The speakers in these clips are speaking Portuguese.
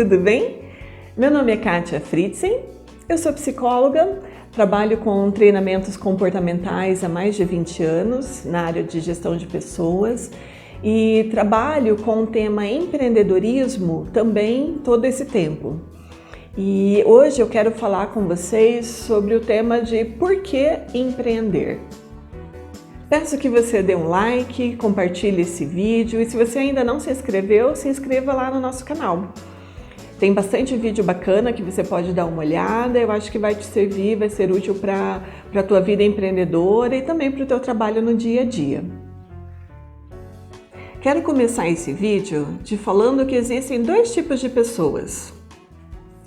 tudo bem? Meu nome é Kátia Fritzen, eu sou psicóloga, trabalho com treinamentos comportamentais há mais de 20 anos na área de gestão de pessoas e trabalho com o tema empreendedorismo também todo esse tempo. E hoje eu quero falar com vocês sobre o tema de por que empreender. Peço que você dê um like, compartilhe esse vídeo e se você ainda não se inscreveu, se inscreva lá no nosso canal. Tem bastante vídeo bacana que você pode dar uma olhada, eu acho que vai te servir, vai ser útil para a tua vida empreendedora e também para o teu trabalho no dia a dia. Quero começar esse vídeo te falando que existem dois tipos de pessoas.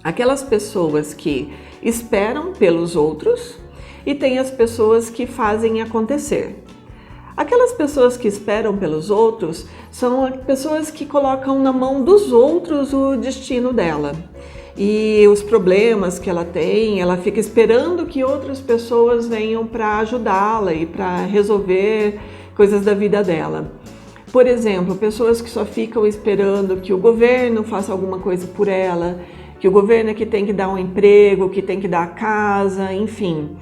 Aquelas pessoas que esperam pelos outros e tem as pessoas que fazem acontecer. Aquelas pessoas que esperam pelos outros são pessoas que colocam na mão dos outros o destino dela. E os problemas que ela tem, ela fica esperando que outras pessoas venham para ajudá-la e para resolver coisas da vida dela. Por exemplo, pessoas que só ficam esperando que o governo faça alguma coisa por ela, que o governo é que tem que dar um emprego, que tem que dar a casa, enfim.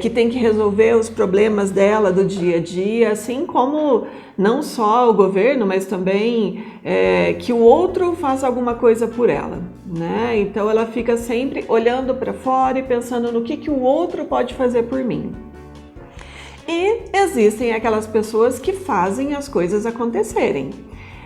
Que tem que resolver os problemas dela do dia a dia, assim como não só o governo, mas também que o outro faça alguma coisa por ela, né? Então ela fica sempre olhando para fora e pensando no que o outro pode fazer por mim. E existem aquelas pessoas que fazem as coisas acontecerem.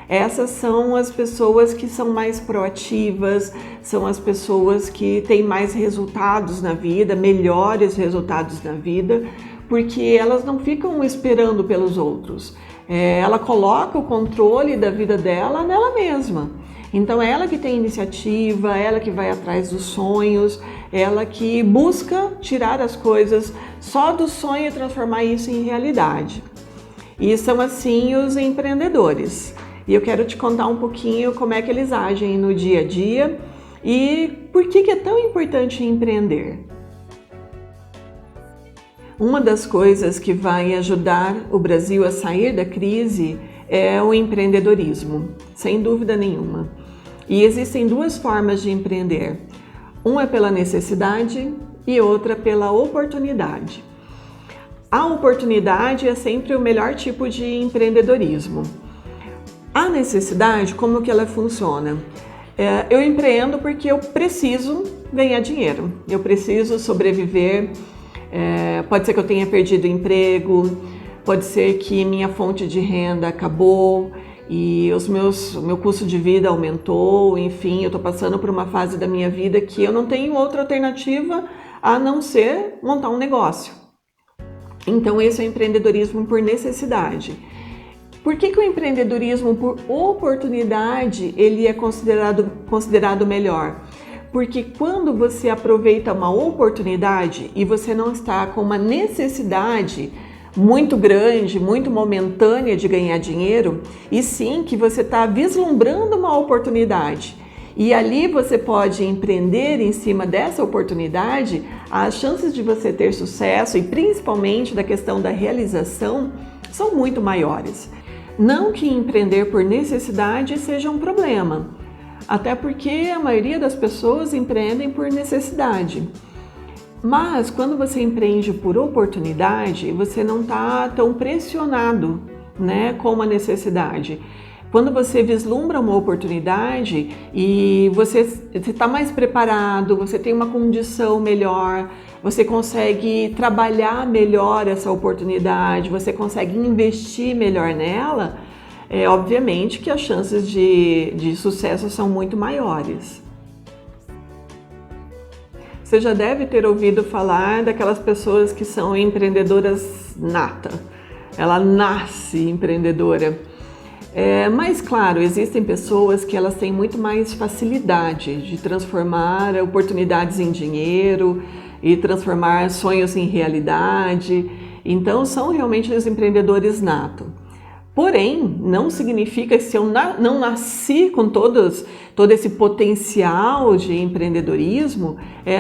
Essas são as pessoas que são mais proativas, são as pessoas que têm mais resultados na vida, melhores resultados na vida, porque elas não ficam esperando pelos outros. Ela coloca o controle da vida dela nela mesma. Então, ela que tem iniciativa, ela que vai atrás dos sonhos, ela que busca tirar as coisas só do sonho e transformar isso em realidade. E são assim os empreendedores. E eu quero te contar um pouquinho como é que eles agem no dia a dia e por que é tão importante empreender. Uma das coisas que vai ajudar o Brasil a sair da crise é o empreendedorismo, sem dúvida nenhuma. E existem duas formas de empreender. Uma é pela necessidade e outra pela oportunidade. A oportunidade é sempre o melhor tipo de empreendedorismo. A necessidade, como que ela funciona? Eu empreendo porque eu preciso ganhar dinheiro, eu preciso sobreviver, pode ser que eu tenha perdido o emprego, pode ser que minha fonte de renda acabou e o meu custo de vida aumentou, enfim, eu estou passando por uma fase da minha vida que eu não tenho outra alternativa a não ser montar um negócio. Então esse é o empreendedorismo por necessidade. Por que o empreendedorismo por oportunidade ele é considerado melhor? Porque quando você aproveita uma oportunidade e você não está com uma necessidade muito grande, muito momentânea de ganhar dinheiro, e sim que você está vislumbrando uma oportunidade, e ali você pode empreender em cima dessa oportunidade, as chances de você ter sucesso e principalmente da questão da realização são muito maiores. Não que empreender por necessidade seja um problema, até porque a maioria das pessoas empreendem por necessidade. Mas quando você empreende por oportunidade, você não está tão pressionado, né, como a necessidade. Quando você vislumbra uma oportunidade e você está mais preparado, você tem uma condição melhor, você consegue trabalhar melhor essa oportunidade, você consegue investir melhor nela, obviamente que as chances de sucesso são muito maiores. Você já deve ter ouvido falar daquelas pessoas que são empreendedoras nata. Ela nasce empreendedora. Mas claro, existem pessoas que elas têm muito mais facilidade de transformar oportunidades em dinheiro e transformar sonhos em realidade. Então são realmente os empreendedores natos. Porém, não significa que se eu não nasci com todo esse potencial de empreendedorismo,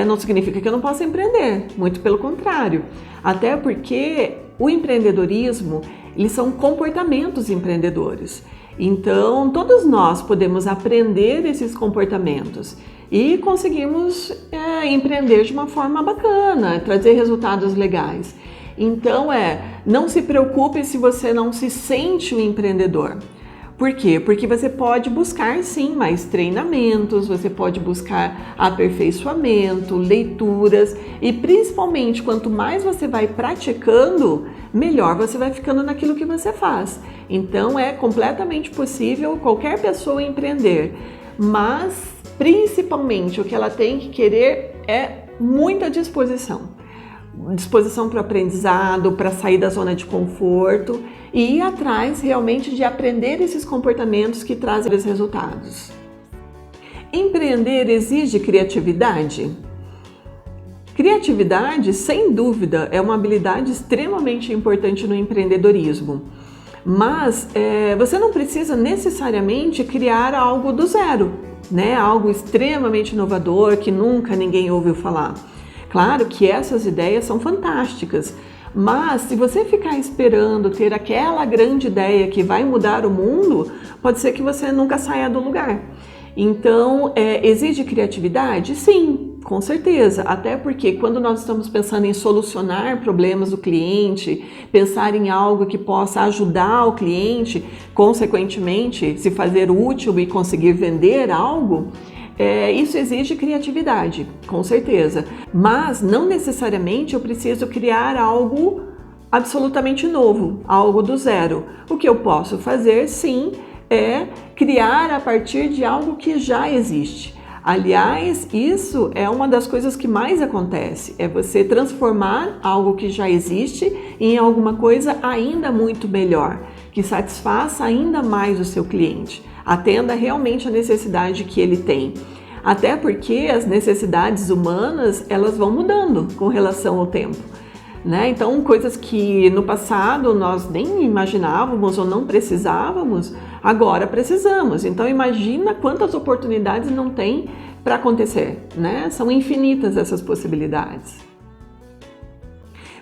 não significa que eu não possa empreender, muito pelo contrário. Até porque o empreendedorismo, eles são comportamentos empreendedores. Então, todos nós podemos aprender esses comportamentos e conseguimos empreender de uma forma bacana, trazer resultados legais. Então, não se preocupe se você não se sente um empreendedor. Por quê? Porque você pode buscar sim mais treinamentos, você pode buscar aperfeiçoamento, leituras e principalmente quanto mais você vai praticando, melhor você vai ficando naquilo que você faz. Então é completamente possível qualquer pessoa empreender, mas principalmente o que ela tem que querer é muita disposição. Disposição para o aprendizado, para sair da zona de conforto e ir atrás realmente de aprender esses comportamentos que trazem os resultados. Empreender exige criatividade? Criatividade, sem dúvida, é uma habilidade extremamente importante no empreendedorismo. Mas você não precisa necessariamente criar algo do zero, né? Algo extremamente inovador que nunca ninguém ouviu falar. Claro que essas ideias são fantásticas, mas se você ficar esperando ter aquela grande ideia que vai mudar o mundo, pode ser que você nunca saia do lugar. Então, exige criatividade? Sim, com certeza. Até porque quando nós estamos pensando em solucionar problemas do cliente, pensar em algo que possa ajudar o cliente, consequentemente, se fazer útil e conseguir vender algo, isso exige criatividade, com certeza. Mas não necessariamente eu preciso criar algo absolutamente novo, algo do zero. O que eu posso fazer, sim, é criar a partir de algo que já existe. Aliás, isso é uma das coisas que mais acontece, é você transformar algo que já existe em alguma coisa ainda muito melhor, que satisfaça ainda mais o seu cliente, atenda realmente a necessidade que ele tem. Até porque as necessidades humanas, elas vão mudando com relação ao tempo, né? Então, coisas que no passado nós nem imaginávamos ou não precisávamos, agora precisamos. Então, imagina quantas oportunidades não tem para acontecer, né? São infinitas essas possibilidades.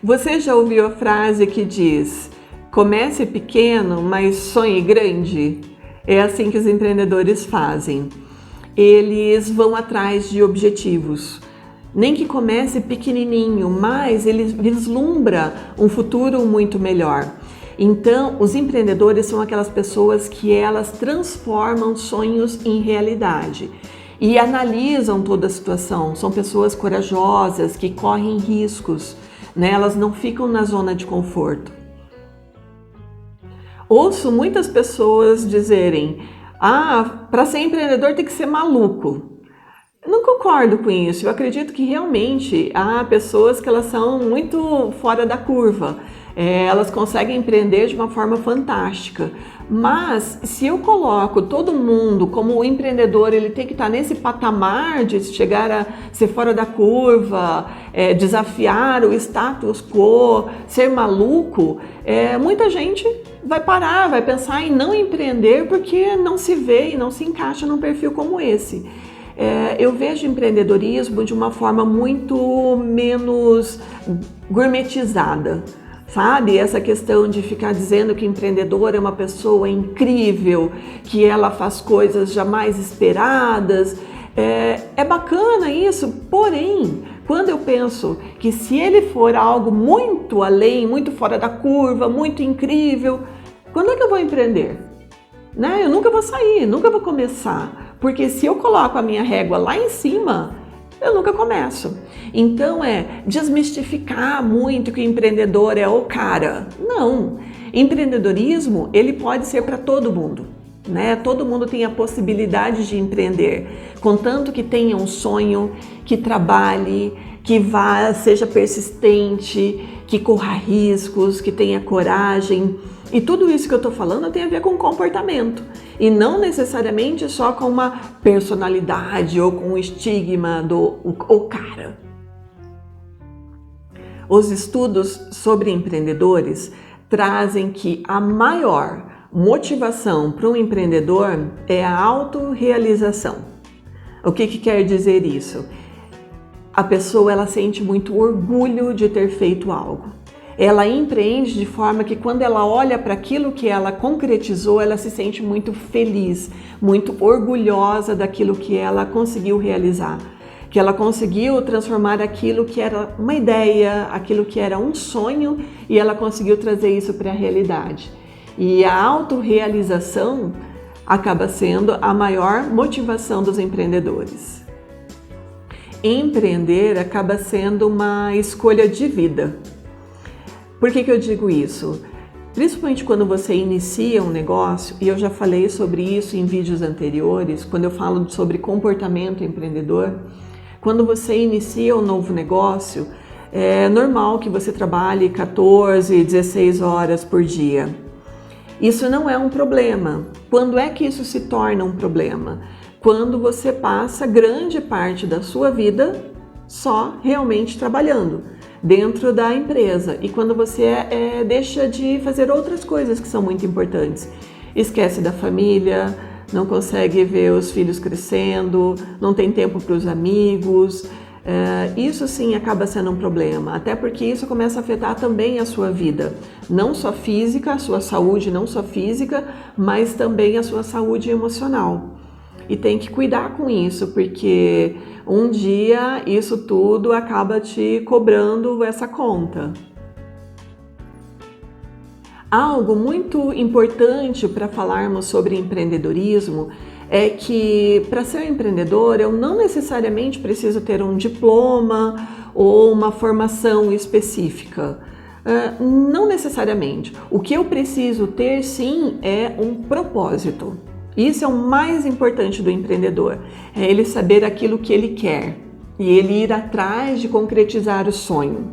Você já ouviu a frase que diz: comece pequeno, mas sonhe grande? É assim que os empreendedores fazem. Eles vão atrás de objetivos. Nem que comece pequenininho, mas ele vislumbra um futuro muito melhor. Então, os empreendedores são aquelas pessoas que elas transformam sonhos em realidade e analisam toda a situação. São pessoas corajosas que correm riscos, né? Elas não ficam na zona de conforto. Ouço muitas pessoas dizerem: para ser empreendedor tem que ser maluco. Eu não concordo com isso. Eu acredito que realmente há pessoas que elas são muito fora da curva. Elas conseguem empreender de uma forma fantástica. Mas se eu coloco todo mundo como o empreendedor, ele tem que estar nesse patamar de chegar a ser fora da curva, desafiar o status quo, ser maluco, muita gente vai parar, vai pensar em não empreender porque não se vê e não se encaixa num perfil como esse. Eu vejo empreendedorismo de uma forma muito menos gourmetizada, sabe? Essa questão de ficar dizendo que o empreendedor é uma pessoa incrível, que ela faz coisas jamais esperadas. É bacana isso, porém, quando eu penso que se ele for algo muito além, muito fora da curva, muito incrível, quando é que eu vou empreender? Né? Eu nunca vou sair, nunca vou começar. Porque se eu coloco a minha régua lá em cima, eu nunca começo. Então desmistificar muito que o empreendedor é o cara. Não, empreendedorismo ele pode ser para todo mundo, né? Todo mundo tem a possibilidade de empreender, contanto que tenha um sonho, que trabalhe, que seja persistente, que corra riscos, que tenha coragem. E tudo isso que eu estou falando tem a ver com comportamento e não necessariamente só com uma personalidade ou com o estigma do o cara. Os estudos sobre empreendedores trazem que a maior motivação para um empreendedor é a autorrealização. O que quer dizer isso? A pessoa ela sente muito orgulho de ter feito algo. ela empreende de forma que quando ela olha para aquilo que ela concretizou, ela se sente muito feliz, muito orgulhosa daquilo que ela conseguiu realizar, que ela conseguiu transformar aquilo que era uma ideia, aquilo que era um sonho, e ela conseguiu trazer isso para a realidade. E a autorrealização acaba sendo a maior motivação dos empreendedores. Empreender acaba sendo uma escolha de vida. Por que eu digo isso? Principalmente quando você inicia um negócio, e eu já falei sobre isso em vídeos anteriores, quando eu falo sobre comportamento empreendedor, quando você inicia um novo negócio, é normal que você trabalhe 14, 16 horas por dia. Isso não é um problema. Quando é que isso se torna um problema? Quando você passa grande parte da sua vida só realmente trabalhando dentro da empresa e quando você deixa de fazer outras coisas que são muito importantes. Esquece da família, não consegue ver os filhos crescendo, não tem tempo para os amigos. Isso sim acaba sendo um problema, até porque isso começa a afetar também a sua vida, não só física, a sua saúde não só física, mas também a sua saúde emocional. E tem que cuidar com isso, porque um dia isso tudo acaba te cobrando essa conta. Algo muito importante para falarmos sobre empreendedorismo é que para ser empreendedor eu não necessariamente preciso ter um diploma ou uma formação específica. Não necessariamente. O que eu preciso ter sim é um propósito. Isso é o mais importante do empreendedor, é ele saber aquilo que ele quer e ele ir atrás de concretizar o sonho.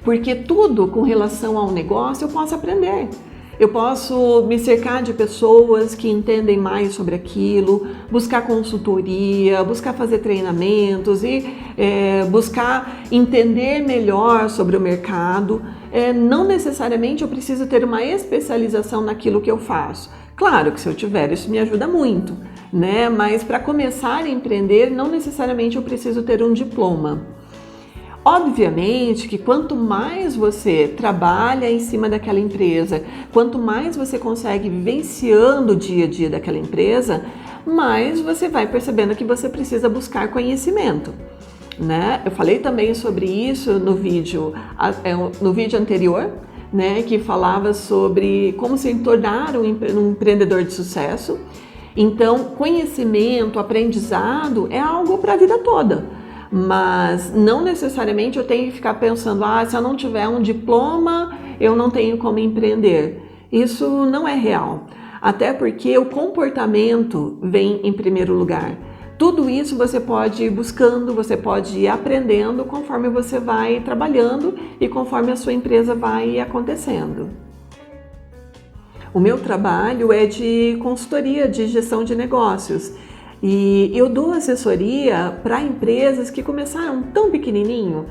Porque tudo com relação ao negócio eu posso aprender. Eu posso me cercar de pessoas que entendem mais sobre aquilo, buscar consultoria, buscar fazer treinamentos e buscar entender melhor sobre o mercado. Não necessariamente eu preciso ter uma especialização naquilo que eu faço. Claro que se eu tiver, isso me ajuda muito, né? Mas para começar a empreender, não necessariamente eu preciso ter um diploma. Obviamente que quanto mais você trabalha em cima daquela empresa, quanto mais você consegue vivenciando o dia a dia daquela empresa, mais você vai percebendo que você precisa buscar conhecimento, né? Eu falei também sobre isso no vídeo anterior, né, que falava sobre como se tornar um empreendedor de sucesso. Então, conhecimento, aprendizado é algo para a vida toda. Mas não necessariamente eu tenho que ficar pensando, se eu não tiver um diploma, eu não tenho como empreender. Isso não é real, até porque o comportamento vem em primeiro lugar. Tudo isso você pode ir buscando, você pode ir aprendendo conforme você vai trabalhando e conforme a sua empresa vai acontecendo. O meu trabalho é de consultoria de gestão de negócios. E eu dou assessoria para empresas que começaram tão pequenininho.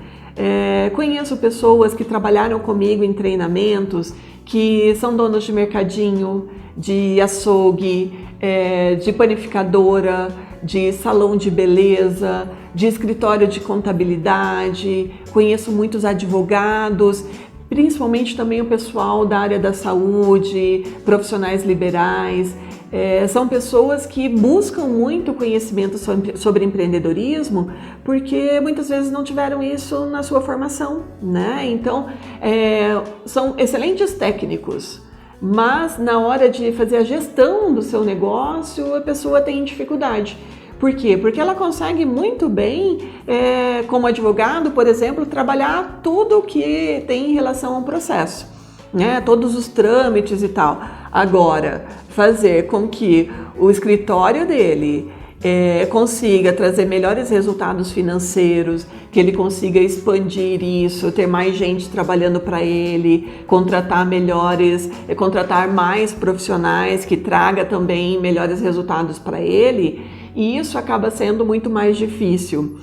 Conheço pessoas que trabalharam comigo em treinamentos, que são donos de mercadinho, de açougue, de panificadora, de salão de beleza, de escritório de contabilidade. Conheço muitos advogados, principalmente também o pessoal da área da saúde, profissionais liberais. São pessoas que buscam muito conhecimento sobre empreendedorismo porque muitas vezes não tiveram isso na sua formação, né? Então, são excelentes técnicos, mas na hora de fazer a gestão do seu negócio, a pessoa tem dificuldade. Por quê? Porque ela consegue muito bem, como advogado, por exemplo, trabalhar tudo o que tem em relação ao processo, né? Todos os trâmites e tal. Agora, fazer com que o escritório dele consiga trazer melhores resultados financeiros, que ele consiga expandir isso, ter mais gente trabalhando para ele, contratar mais profissionais que traga também melhores resultados para ele, e isso acaba sendo muito mais difícil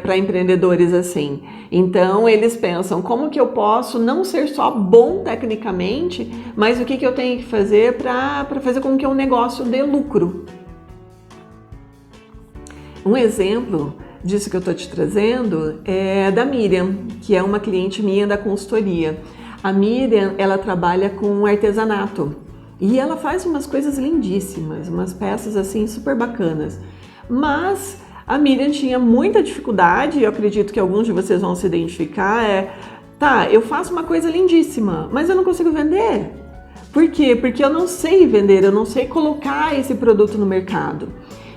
para empreendedores assim. Então eles pensam, como que eu posso não ser só bom tecnicamente, mas o que eu tenho que fazer para fazer com que o negócio dê lucro? Um exemplo disso que eu estou te trazendo é da Miriam, que é uma cliente minha da consultoria. A Miriam, ela trabalha com artesanato e ela faz umas coisas lindíssimas, umas peças assim super bacanas. Mas a Miriam tinha muita dificuldade, e eu acredito que alguns de vocês vão se identificar, tá, eu faço uma coisa lindíssima, mas eu não consigo vender. Por quê? Porque eu não sei vender, eu não sei colocar esse produto no mercado.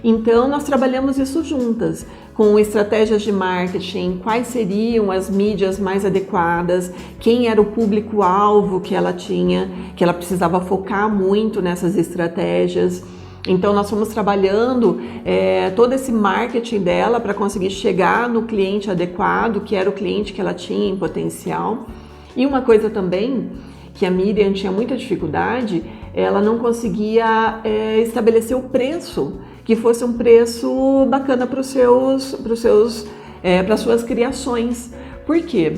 Então, nós trabalhamos isso juntas, com estratégias de marketing, quais seriam as mídias mais adequadas, quem era o público-alvo que ela tinha, que ela precisava focar muito nessas estratégias. Então, nós fomos trabalhando todo esse marketing dela para conseguir chegar no cliente adequado, que era o cliente que ela tinha em potencial. E uma coisa também que a Miriam tinha muita dificuldade, ela não conseguia estabelecer o preço, que fosse um preço bacana para as suas criações. Por quê?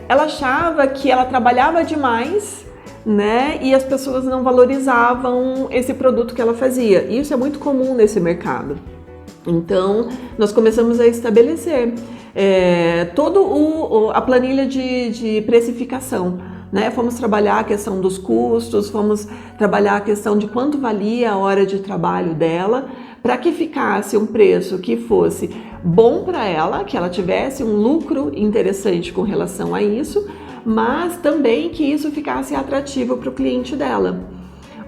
Ela achava que ela trabalhava demais, né? E as pessoas não valorizavam esse produto que ela fazia. E isso é muito comum nesse mercado. Então, nós começamos a estabelecer toda a planilha de precificação. Né? Fomos trabalhar a questão dos custos, fomos trabalhar a questão de quanto valia a hora de trabalho dela, para que ficasse um preço que fosse bom para ela, que ela tivesse um lucro interessante com relação a isso, mas também que isso ficasse atrativo para o cliente dela.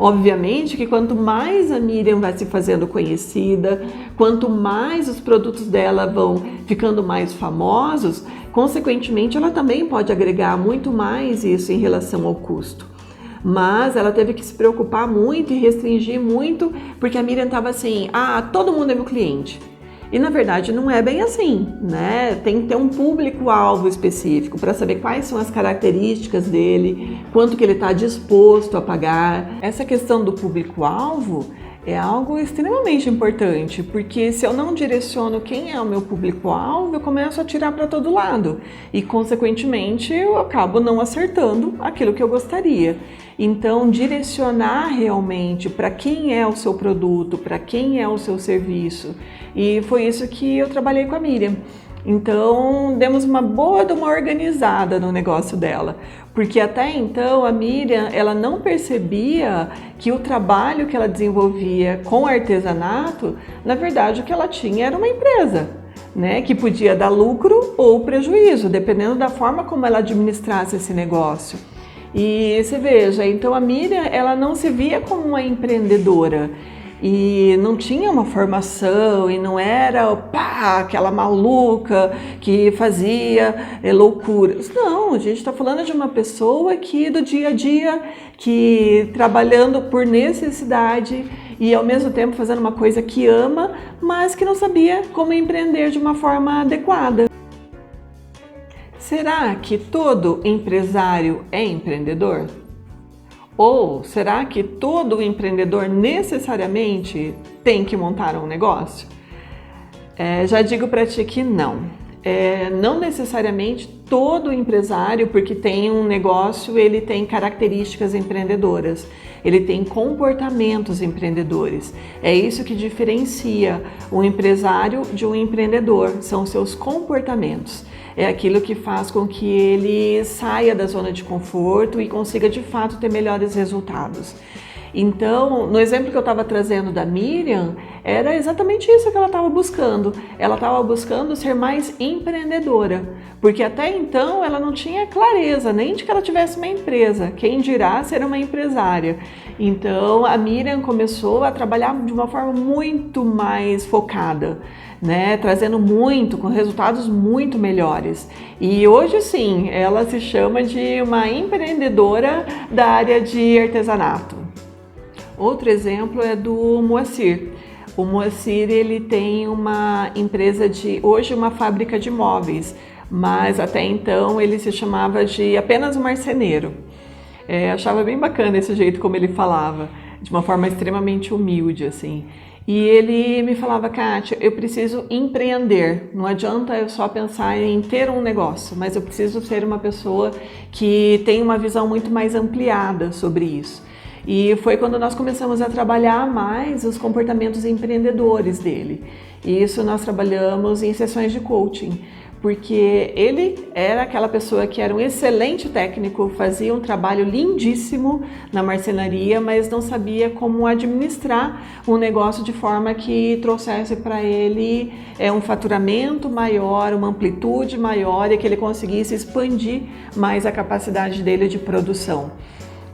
Obviamente que quanto mais a Miriam vai se fazendo conhecida, quanto mais os produtos dela vão ficando mais famosos, consequentemente ela também pode agregar muito mais isso em relação ao custo. Mas ela teve que se preocupar muito e restringir muito, porque a Miriam estava assim, todo mundo é meu cliente. E na verdade não é bem assim, né? Tem que ter um público-alvo específico para saber quais são as características dele, quanto que ele está disposto a pagar. Essa questão do público-alvo é algo extremamente importante, porque se eu não direciono quem é o meu público-alvo, eu começo a tirar para todo lado e, consequentemente, eu acabo não acertando aquilo que eu gostaria. Então, direcionar realmente para quem é o seu produto, para quem é o seu serviço. E foi isso que eu trabalhei com a Miriam. Então, demos uma organizada no negócio dela, porque até então a Miriam, ela não percebia que o trabalho que ela desenvolvia com artesanato, na verdade o que ela tinha era uma empresa, né, que podia dar lucro ou prejuízo, dependendo da forma como ela administrasse esse negócio. E você veja, então a Miriam, ela não se via como uma empreendedora, e não tinha uma formação e não era aquela maluca que fazia loucuras. Não, a gente está falando de uma pessoa que do dia a dia, que trabalhando por necessidade e ao mesmo tempo fazendo uma coisa que ama, mas que não sabia como empreender de uma forma adequada. Será que todo empresário é empreendedor? Ou será que todo empreendedor necessariamente tem que montar um negócio? Já digo para ti que não. Não necessariamente todo empresário, porque tem um negócio, ele tem características empreendedoras, ele tem comportamentos empreendedores. É isso que diferencia um empresário de um empreendedor, são seus comportamentos. É aquilo que faz com que ele saia da zona de conforto e consiga de fato ter melhores resultados. Então, no exemplo que eu estava trazendo da Miriam, era exatamente isso que ela estava buscando. Ela estava buscando ser mais empreendedora, porque até então ela não tinha clareza nem de que ela tivesse uma empresa, quem dirá ser uma empresária. Então, a Miriam começou a trabalhar de uma forma muito mais focada, né, trazendo com resultados muito melhores. E hoje sim, ela se chama de uma empreendedora da área de artesanato. Outro exemplo é do Moacir. O Moacir, ele tem uma empresa hoje uma fábrica de móveis, mas até então ele se chamava de apenas um marceneiro. Achava bem bacana esse jeito como ele falava, de uma forma extremamente humilde, assim. E ele me falava, Kátia, eu preciso empreender, não adianta eu só pensar em ter um negócio, mas eu preciso ser uma pessoa que tem uma visão muito mais ampliada sobre isso. E foi quando nós começamos a trabalhar mais os comportamentos empreendedores dele. E isso nós trabalhamos em sessões de coaching, porque ele era aquela pessoa que era um excelente técnico, fazia um trabalho lindíssimo na marcenaria, mas não sabia como administrar um negócio de forma que trouxesse para ele um faturamento maior, uma amplitude maior e que ele conseguisse expandir mais a capacidade dele de produção.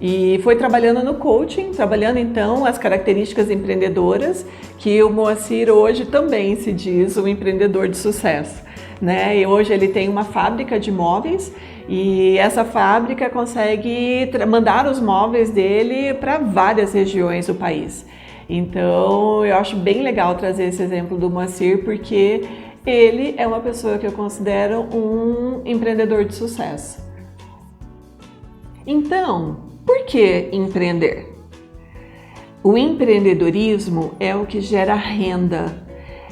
E foi trabalhando no coaching, trabalhando então as características empreendedoras, que o Moacir hoje também se diz um empreendedor de sucesso. Né? E hoje ele tem uma fábrica de móveis e essa fábrica consegue mandar os móveis dele para várias regiões do país. Então eu acho bem legal trazer esse exemplo do Moacir, porque ele é uma pessoa que eu considero um empreendedor de sucesso. Então, por que empreender? O empreendedorismo é o que gera renda.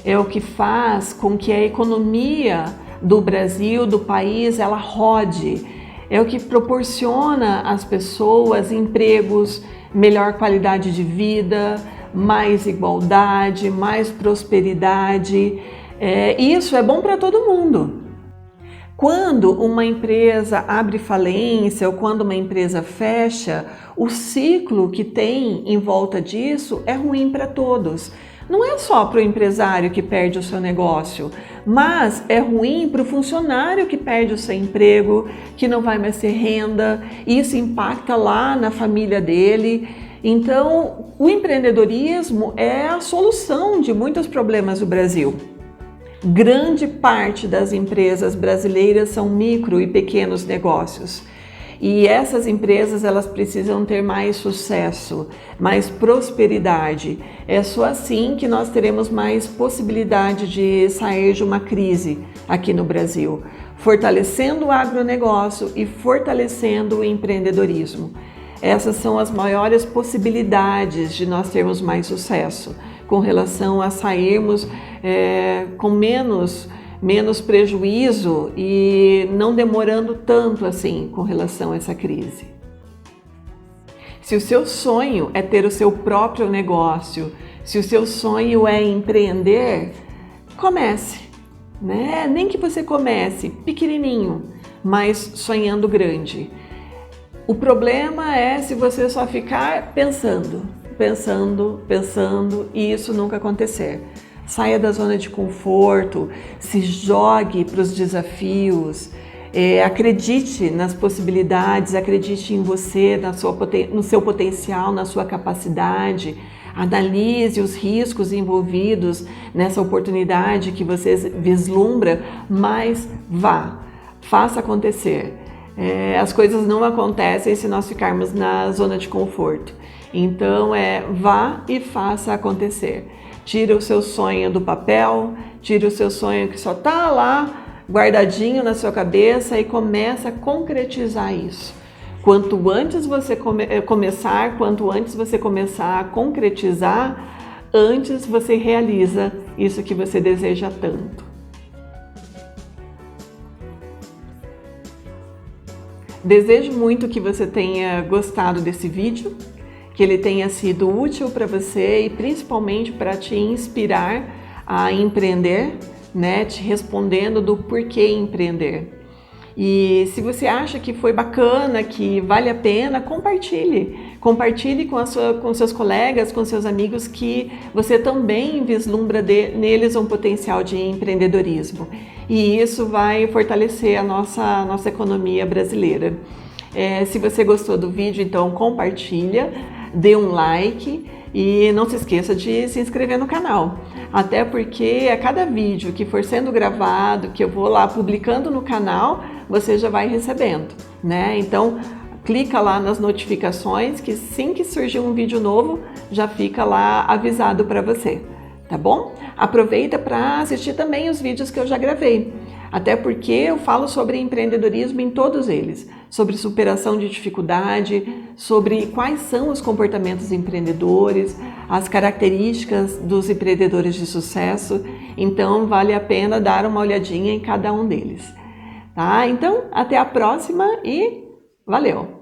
É o que faz com que a economia do Brasil, do país, ela rode. É o que proporciona às pessoas empregos, melhor qualidade de vida, mais igualdade, mais prosperidade. Isso é bom para todo mundo. Quando uma empresa abre falência ou quando uma empresa fecha, o ciclo que tem em volta disso é ruim para todos. Não é só para o empresário que perde o seu negócio, mas é ruim para o funcionário que perde o seu emprego, que não vai mais ter renda, e isso impacta lá na família dele. Então, o empreendedorismo é a solução de muitos problemas do Brasil. Grande parte das empresas brasileiras são micro e pequenos negócios. E essas empresas, elas precisam ter mais sucesso, mais prosperidade. É só assim que nós teremos mais possibilidade de sair de uma crise aqui no Brasil, fortalecendo o agronegócio e fortalecendo o empreendedorismo. Essas são as maiores possibilidades de nós termos mais sucesso, com relação a sairmos com menos prejuízo e não demorando tanto assim com relação a essa crise. Se o seu sonho é ter o seu próprio negócio, se o seu sonho é empreender, comece, né? Nem que você comece pequenininho, mas sonhando grande. O problema é se você só ficar pensando e isso nunca acontecer. Saia da zona de conforto, se jogue para os desafios, acredite nas possibilidades, acredite em você, no seu potencial, na sua capacidade, analise os riscos envolvidos nessa oportunidade que você vislumbra, mas vá, faça acontecer. As coisas não acontecem se nós ficarmos na zona de conforto. Então, vá e faça acontecer. Tira o seu sonho do papel, tira o seu sonho que só está lá guardadinho na sua cabeça e começa a concretizar isso. Quanto antes você começar a concretizar, antes você realiza isso que você deseja tanto. Desejo muito que você tenha gostado desse vídeo, que ele tenha sido útil para você e principalmente para te inspirar a empreender, né? Te respondendo do porquê empreender. E se você acha que foi bacana, que vale a pena, compartilhe. Compartilhe com seus colegas, com seus amigos que você também vislumbra neles um potencial de empreendedorismo. E isso vai fortalecer a nossa economia brasileira. Se você gostou do vídeo, então compartilha, dê um like e não se esqueça de se inscrever no canal. Até porque a cada vídeo que for sendo gravado, que eu vou lá publicando no canal, você já vai recebendo, né? Então, clica lá nas notificações que assim que surgir um vídeo novo, já fica lá avisado para você, tá bom? Aproveita para assistir também os vídeos que eu já gravei. Até porque eu falo sobre empreendedorismo em todos eles, sobre superação de dificuldade, sobre quais são os comportamentos empreendedores, as características dos empreendedores de sucesso, então vale a pena dar uma olhadinha em cada um deles. Tá? Então, até a próxima e valeu!